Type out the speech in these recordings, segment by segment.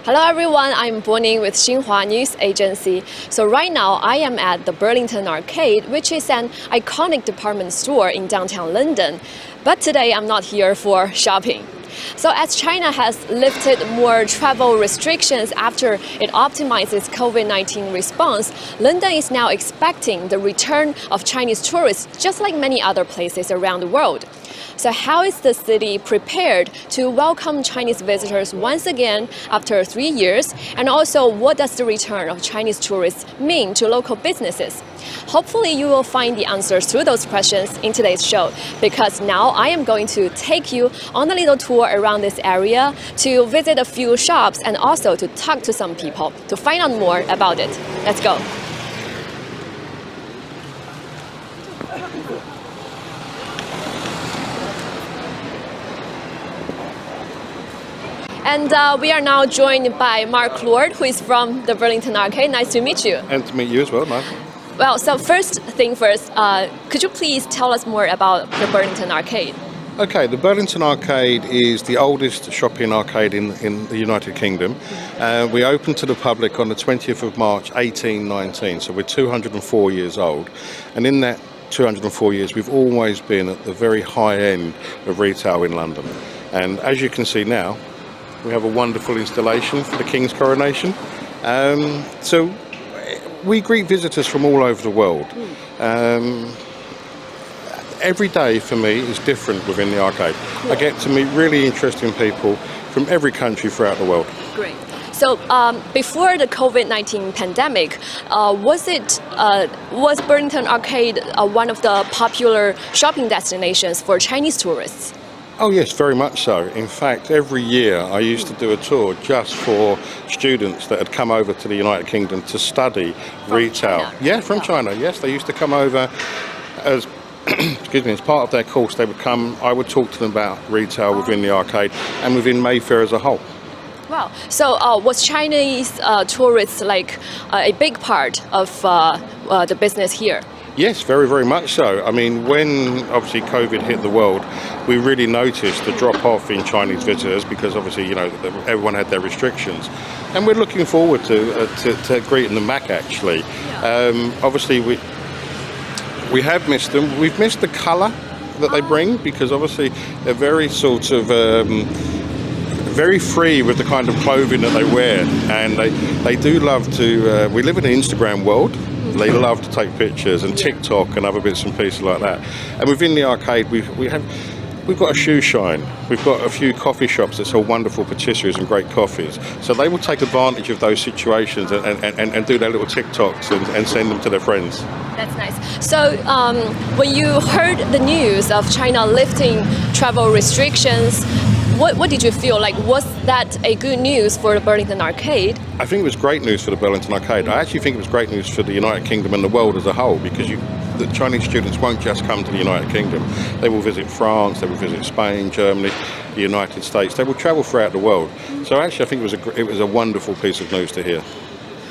Hello everyone, I'm Boning with Xinhua News Agency. So right now I am at the Burlington Arcade, which is an iconic department store in downtown London. But today I'm not here for shopping. So as China has lifted more travel restrictions after it optimized its COVID-19 response, London is now expecting the return of Chinese tourists just like many other places around the world. So how is the city prepared to welcome Chinese visitors once again after 3 years? And also, what does the return of Chinese tourists mean to local businesses? Hopefully you will find the answers to those questions in today's show, because now I am going to take you on a little tour around this area to visit a few shops and also to talk to some people to find out more about it. Let's go. And we are now joined by Mark Lord, who is from the Burlington Arcade. Nice to meet you. And to meet you as well, Mark. Well, so first thing first, could you please tell us more about the Burlington Arcade? Okay, the Burlington Arcade is the oldest shopping arcade in the United Kingdom. We opened to the public on the 20th of March 1819, so we're 204 years old. And in that 204 years, we've always been at the very high end of retail in London. And as you can see now, we have a wonderful installation for the King's coronation. So we greet visitors from all over the world. Every day for me is different within the arcade. I get to meet really interesting people from every country throughout the world. Great. So before the COVID-19 pandemic, was Burlington Arcade one of the popular shopping destinations for Chinese tourists? Oh yes, very much so. In fact, every year I used to do a tour just for students that had come over to the United Kingdom to study retail. China. Yeah, from China. Yes, they used to come over as excuse me, as part of their course. They would come, I would talk to them about retail within the arcade and within Mayfair as a whole. Wow. So was Chinese tourists like a big part of the business here? Yes, very, very much so. I mean, when obviously COVID hit the world, we really noticed the drop-off in Chinese visitors because obviously, you know, everyone had their restrictions. And we're looking forward to greeting them back, actually. Obviously, we have missed them. We've missed the colour that they bring because obviously they're very sort of very free with the kind of clothing that they wear. And they do love to, we live in an Instagram world. They love to take pictures and TikTok and other bits and pieces like that. And within the arcade, we've got a shoe shine. We've got a few coffee shops that sell wonderful patisseries and great coffees. So they will take advantage of those situations and do their little TikToks and send them to their friends. That's nice. So when you heard the news of China lifting travel restrictions, what did you feel? Like, was that a good news for the Burlington Arcade? I think it was great news for the Burlington Arcade. I actually think it was great news for the United Kingdom and the world as a whole, because the Chinese students won't just come to the United Kingdom. They will visit France, they will visit Spain, Germany, the United States. They will travel throughout the world. So actually I think it was a wonderful piece of news to hear.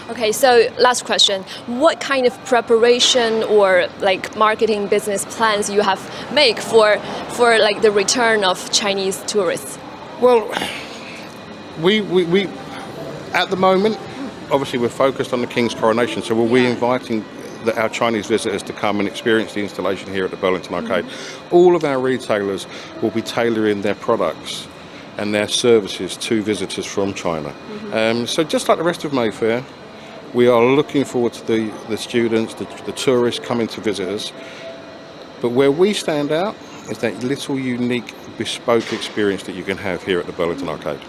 Okay, so last question. What kind of preparation or like marketing business plans you have made for like the return of Chinese tourists? Well, we at the moment, obviously we're focused on the King's coronation, so we'll be inviting our Chinese visitors to come and experience the installation here at the Burlington Arcade. All of our retailers will be tailoring their products and their services to visitors from China. So just like the rest of Mayfair, we are looking forward to the students, the tourists coming to visit us. But where we stand out is that little unique bespoke experience that you can have here at the Burlington Arcade.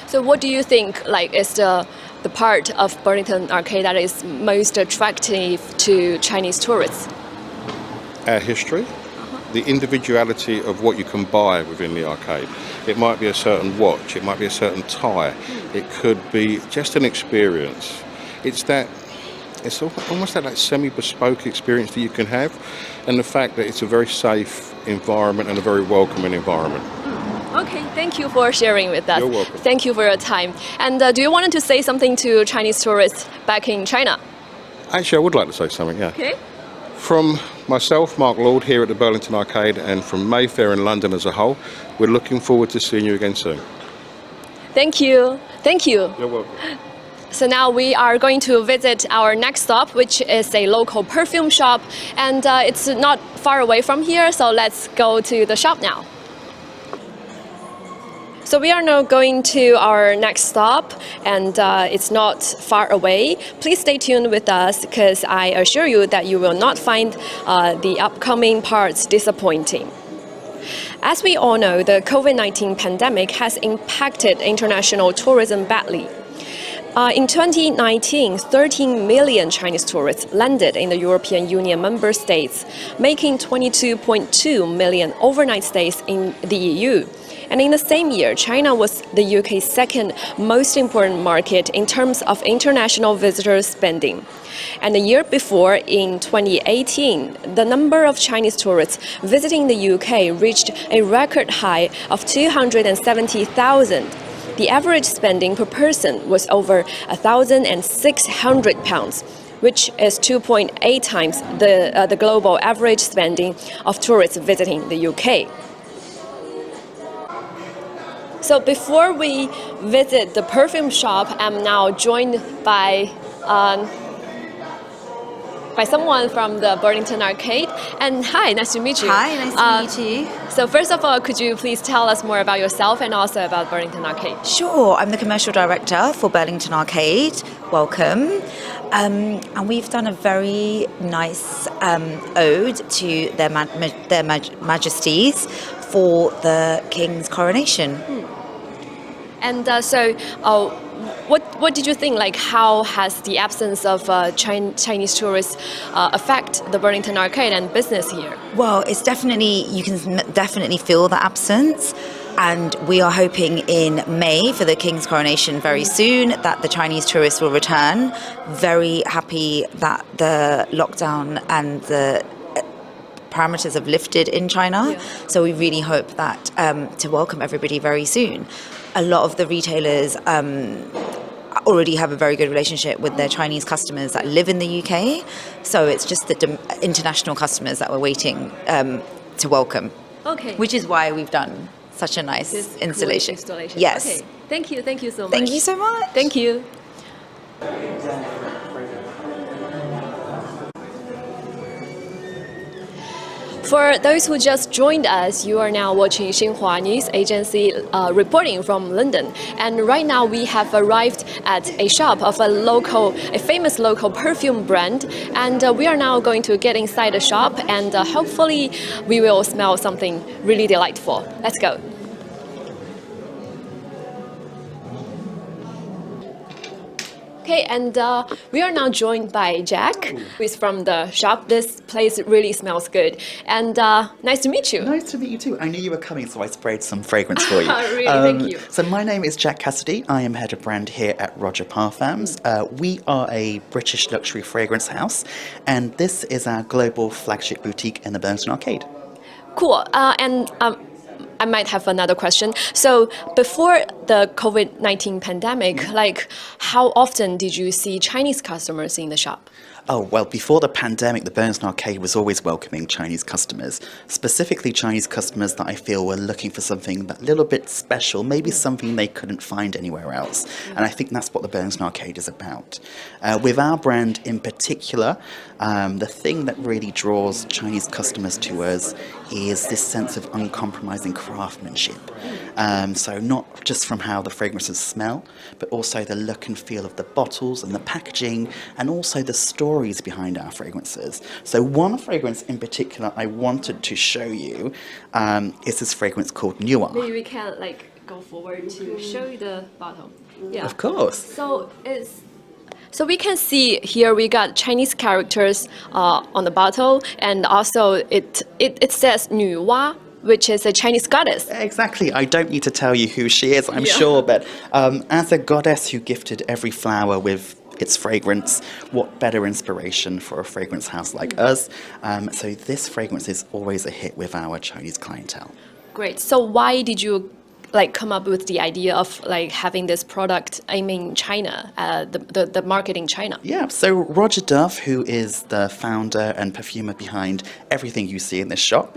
So what do you think like is the part of Burlington Arcade that is most attractive to Chinese tourists? Our history, the individuality of what you can buy within the arcade. It might be a certain watch, it might be a certain tie, it could be just an experience. It's almost that semi-bespoke experience that you can have, and the fact that it's a very safe environment and a very welcoming environment. Okay, thank you for sharing with us. You're welcome. Thank you for your time. And do you want to say something to Chinese tourists back in China? Actually, I would like to say something, yeah. Okay. From myself, Mark Lord, here at the Burlington Arcade, and from Mayfair and London as a whole, we're looking forward to seeing you again soon. Thank you. Thank you. You're welcome. So now we are going to visit our next stop, which is a local perfume shop, and it's not far away from here, so let's go to the shop now. So we are now going to our next stop, and it's not far away. Please stay tuned with us, because I assure you that you will not find the upcoming parts disappointing. As we all know, the COVID-19 pandemic has impacted international tourism badly. In 2019, 13 million Chinese tourists landed in the European Union member states, making 22.2 million overnight stays in the EU. And in the same year, China was the UK's second most important market in terms of international visitors spending. And the year before, in 2018, the number of Chinese tourists visiting the UK reached a record high of 270,000. The average spending per person was over £1,600, which is 2.8 times the global average spending of tourists visiting the UK. So before we visit the perfume shop, I'm now joined by someone from the Burlington Arcade. And hi, nice to meet you. Hi, nice to meet you. So first of all, could you please tell us more about yourself and also about Burlington Arcade? Sure, I'm the commercial director for Burlington Arcade. Welcome. And we've done a very nice ode to their majesties for the King's coronation. And what did you think? Like, how has the absence of Chinese tourists affect the Burlington Arcade and business here? Well, it's definitely, you can definitely feel the absence. And we are hoping in May for the King's coronation very soon that the Chinese tourists will return. Very happy that the lockdown and the parameters have lifted in China. Yeah. So we really hope that to welcome everybody very soon. A lot of the retailers already have a very good relationship with their Chinese customers that live in the UK. So it's just the international customers that we're waiting to welcome. Okay. Which is why we've done such a nice installation. Cool installation. Yes. Okay. Thank you so much. Thank you so much. Thank you. For those who just joined us, you are now watching Xinhua News Agency reporting from London. And right now we have arrived at a shop of a famous local perfume brand. And we are now going to get inside the shop, and hopefully we will smell something really delightful. Let's go. Okay, and we are now joined by Jack, who is from the shop. This place really smells good. And nice to meet you. Nice to meet you too. I knew you were coming, so I sprayed some fragrance for you. Really, thank you. So my name is Jack Cassidy. I am head of brand here at Roger Parfums. We are a British luxury fragrance house, and this is our global flagship boutique in the Burlington Arcade. Cool. And I might have another question. So before the COVID-19 pandemic, like, how often did you see Chinese customers in the shop? Oh, well, before the pandemic, the Burlington Arcade was always welcoming Chinese customers, specifically Chinese customers that I feel were looking for something that little bit special, maybe something they couldn't find anywhere else. And I think that's what the Burlington Arcade is about. With our brand in particular, the thing that really draws Chinese customers to us is this sense of uncompromising craftsmanship. So not just from how the fragrances smell, but also the look and feel of the bottles and the packaging, and also the stories behind our fragrances. So one fragrance in particular I wanted to show you is this fragrance called Xinhua. Maybe we can go forward to show you the bottle. Yeah. Of course. So we can see here we got Chinese characters on the bottle, and also it says 女娲, which is a Chinese goddess. Exactly. I don't need to tell you who she is, I'm sure, but as a goddess who gifted every flower with its fragrance, what better inspiration for a fragrance house like us? So this fragrance is always a hit with our Chinese clientele. Great. So why did you come up with the idea of having this product aiming China, the market in China? Yeah, so Roger Dove, who is the founder and perfumer behind everything you see in this shop,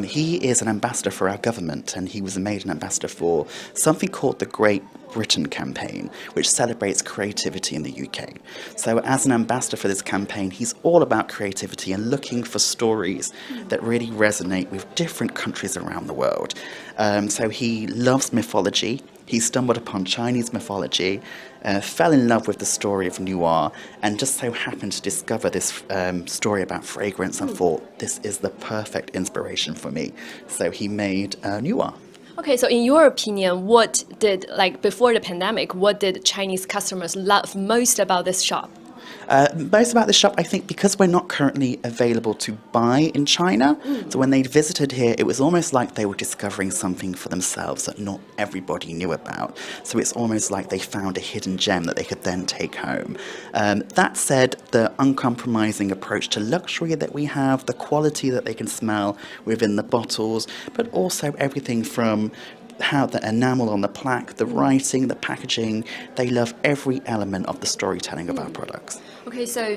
he is an ambassador for our government, and he was made an ambassador for something called the Great Britain campaign, which celebrates creativity in the UK. So as an ambassador for this campaign, he's all about creativity and looking for stories that really resonate with different countries around the world. So he loves mythology. He stumbled upon Chinese mythology, fell in love with the story of Xinhua, and just so happened to discover this story about fragrance and thought, this is the perfect inspiration for me. So he made Xinhua. Okay, so in your opinion, what did, before the pandemic, what did Chinese customers love most about this shop? Most about the shop, I think, because we're not currently available to buy in China. So when they visited here, it was almost like they were discovering something for themselves that not everybody knew about. So it's almost like they found a hidden gem that they could then take home. That said, the uncompromising approach to luxury that we have, the quality that they can smell within the bottles, but also everything from how the enamel on the plaque, the writing, the packaging, they love every element of the storytelling of our products. Okay, so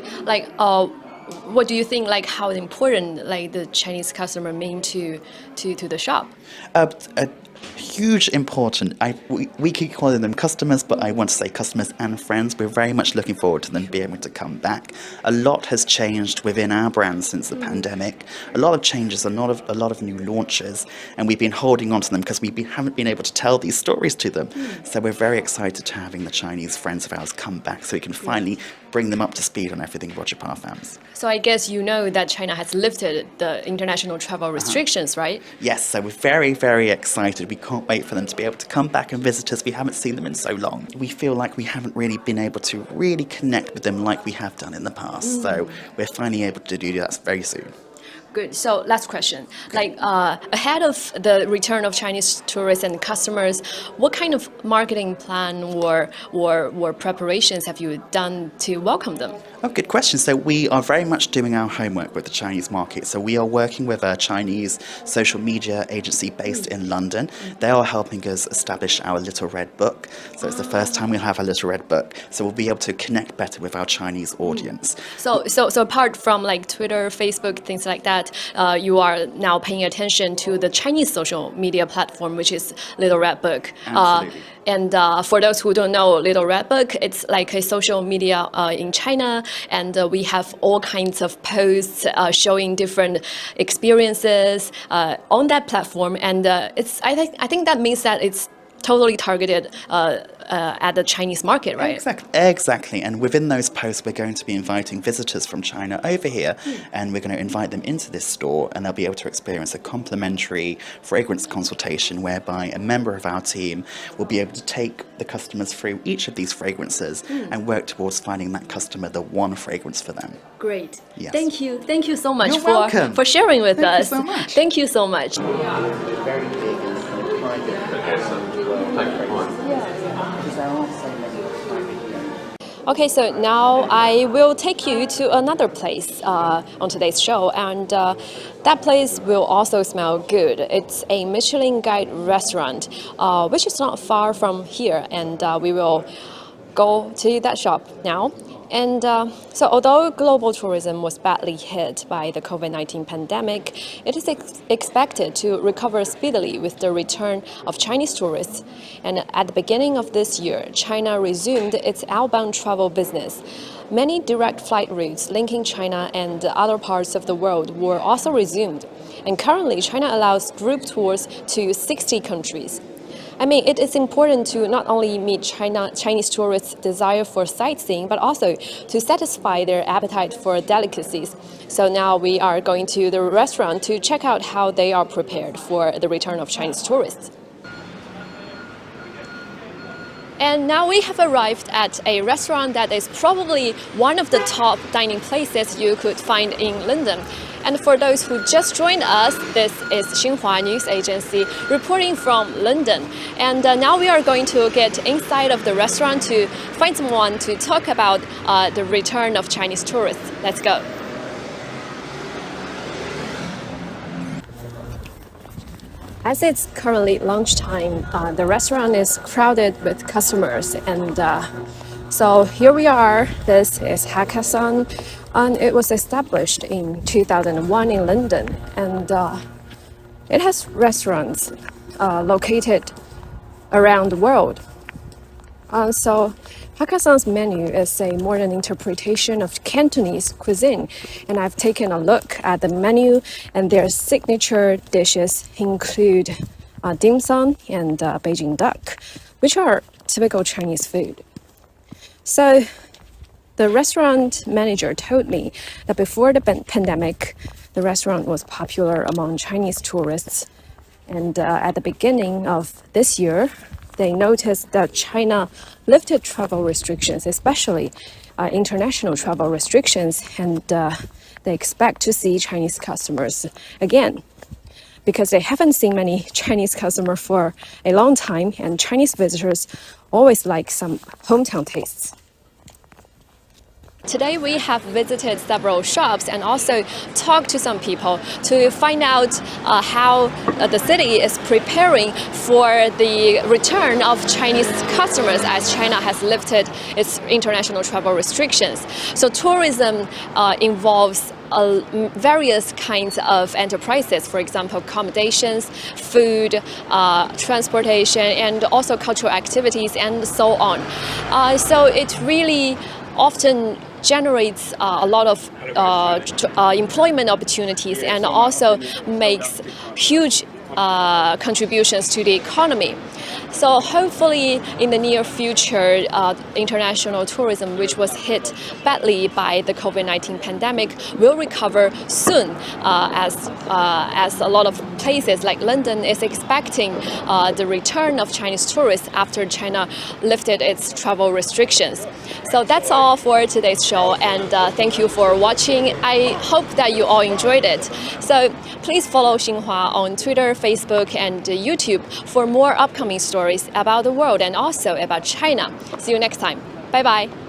what do you think, how important the Chinese customer mean to the shop? Huge important. We keep calling them customers, but I want to say customers and friends. We're very much looking forward to them being able to come back. A lot has changed within our brand since the pandemic. A lot of changes, a lot of new launches, and we've been holding on to them because we haven't been able to tell these stories to them. So we're very excited to having the Chinese friends of ours come back so we can finally bring them up to speed on everything Roger Parfums. So I guess you know that China has lifted the international travel restrictions, right? Yes, so we're very, very excited. We can't wait for them to be able to come back and visit us. We haven't seen them in so long. We feel like we haven't really been able to really connect with them like we have done in the past. So we're finally able to do that very soon. Good. So last question. Ahead of the return of Chinese tourists and customers, what kind of marketing plan or preparations have you done to welcome them? Oh, good question. So we are very much doing our homework with the Chinese market. So we are working with a Chinese social media agency based in London. They are helping us establish our Little Red Book. So it's the first time we'll have a Little Red Book. So we'll be able to connect better with our Chinese audience. So apart from Twitter, Facebook, things like that, you are now paying attention to the Chinese social media platform, which is Little Red Book. Absolutely. And for those who don't know Little Red Book, it's like a social media in China, and we have all kinds of posts showing different experiences on that platform. And I think that means that it's totally targeted at the Chinese market, right? Exactly. And within those posts, we're going to be inviting visitors from China over here, and we're going to invite them into this store, and they'll be able to experience a complimentary fragrance consultation whereby a member of our team will be able to take the customers through each of these fragrances and work towards finding that customer the one fragrance for them. Great. Yes. Thank you so much You're welcome. for sharing with us. Thank you so much. Thank you so much. Very big and private. Okay, so now I will take you to another place on today's show, and that place will also smell good. It's a Michelin Guide restaurant, which is not far from here, and we will go to that shop now. And so although global tourism was badly hit by the COVID-19 pandemic, it is expected to recover speedily with the return of Chinese tourists. And at the beginning of this year, China resumed its outbound travel business. Many direct flight routes linking China and other parts of the world were also resumed. And currently, China allows group tours to 60 countries. I mean, it is important to not only meet Chinese tourists' desire for sightseeing, but also to satisfy their appetite for delicacies. So now we are going to the restaurant to check out how they are prepared for the return of Chinese tourists. And now we have arrived at a restaurant that is probably one of the top dining places you could find in London. And for those who just joined us, this is Xinhua News Agency reporting from London. And now we are going to get inside of the restaurant to find someone to talk about the return of Chinese tourists. Let's go. As it's currently lunchtime, the restaurant is crowded with customers, and so here we are. This is Hakkasan, and it was established in 2001 in London, and it has restaurants located around the world. So Hakkasan's menu is a modern interpretation of Cantonese cuisine, and I've taken a look at the menu, and their signature dishes include dim sum and Beijing duck, which are typical Chinese food. So the restaurant manager told me that before the pandemic, the restaurant was popular among Chinese tourists, and at the beginning of this year, they noticed that China lifted travel restrictions, especially international travel restrictions, and they expect to see Chinese customers again because they haven't seen many Chinese customers for a long time, and Chinese visitors always like some hometown tastes. Today we have visited several shops and also talked to some people to find out how the city is preparing for the return of Chinese customers as China has lifted its international travel restrictions. So tourism involves various kinds of enterprises, for example, accommodations, food, transportation, and also cultural activities, and so on. So it really often generates a lot of employment opportunities and also makes huge contributions to the economy. So hopefully in the near future, international tourism, which was hit badly by the COVID-19 pandemic, will recover soon as a lot of places like London is expecting the return of Chinese tourists after China lifted its travel restrictions. So that's all for today's show, and thank you for watching. I hope that you all enjoyed it. So please follow Xinhua on Twitter, Facebook, and YouTube for more upcoming stories about the world and also about China. See you next time. Bye bye.